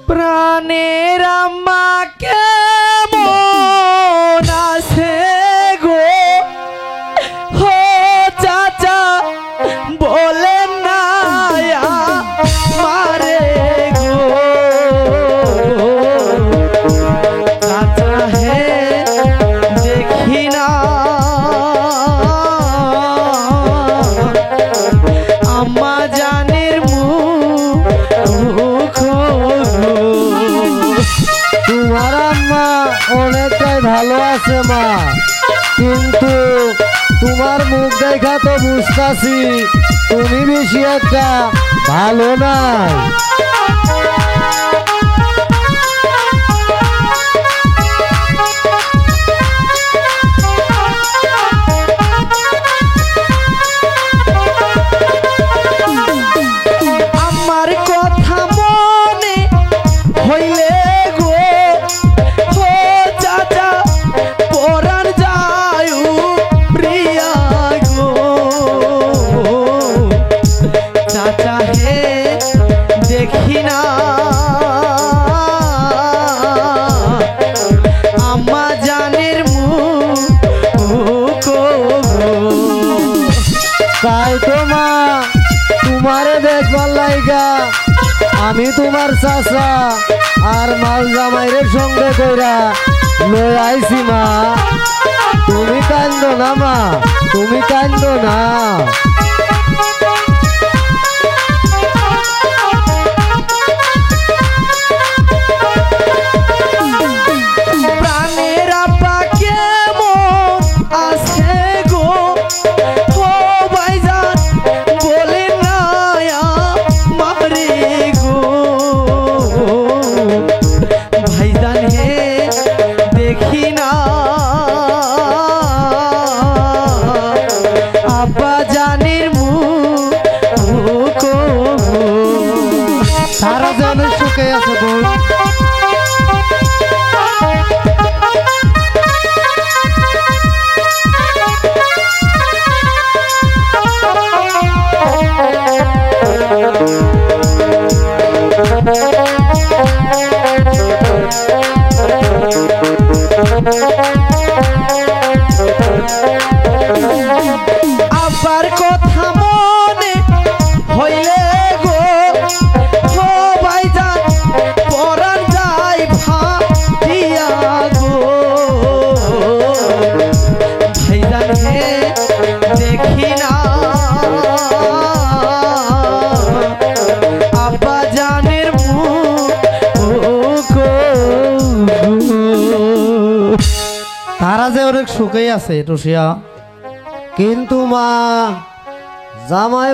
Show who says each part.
Speaker 1: প্রাণের আম্মা কেমন আছে গো হো চাচা বলেন না মারে গো চাচা হে দেখি না আম্মা জানের মুখ
Speaker 2: তোমার আম্মা অনেকটাই ভালো আছে মা, কিন্তু তোমার মুখ দেখা তো বুঝতাছি তুমি বেশি একটা ভালো নাই।
Speaker 1: আমার কথা মনে হইলে গো হো চাচা পরাণ যায়ু প্রিয়া গো চাচা হে দেখি না আম্মা জানের মুখ
Speaker 2: তাই তো মা তোমারে দেখবার লাইগা আমি তোমার চাচা আর মাল জামাইরের সঙ্গে কইরা লই আইছি মা। তুমি কান্দো না মা, তুমি কান্দো না।
Speaker 1: প্রাণের আব্বা কেমন আছে গো ও ভাইজান বলে না মারে গো ভাইজান হে দেখি না আব্বা জানের মুখ
Speaker 2: সারা জানের সুখে আছে বল।
Speaker 1: আব্বার কথা মনে হইলে গো ও ভাইজান পরাণ যায় ভাইয়া গো ভাইজান হে দেখি না আব্বা জানের মুখ
Speaker 2: তারা যে অনেক সুখেই আছে রসিয়া, কিন্তু মা জামাই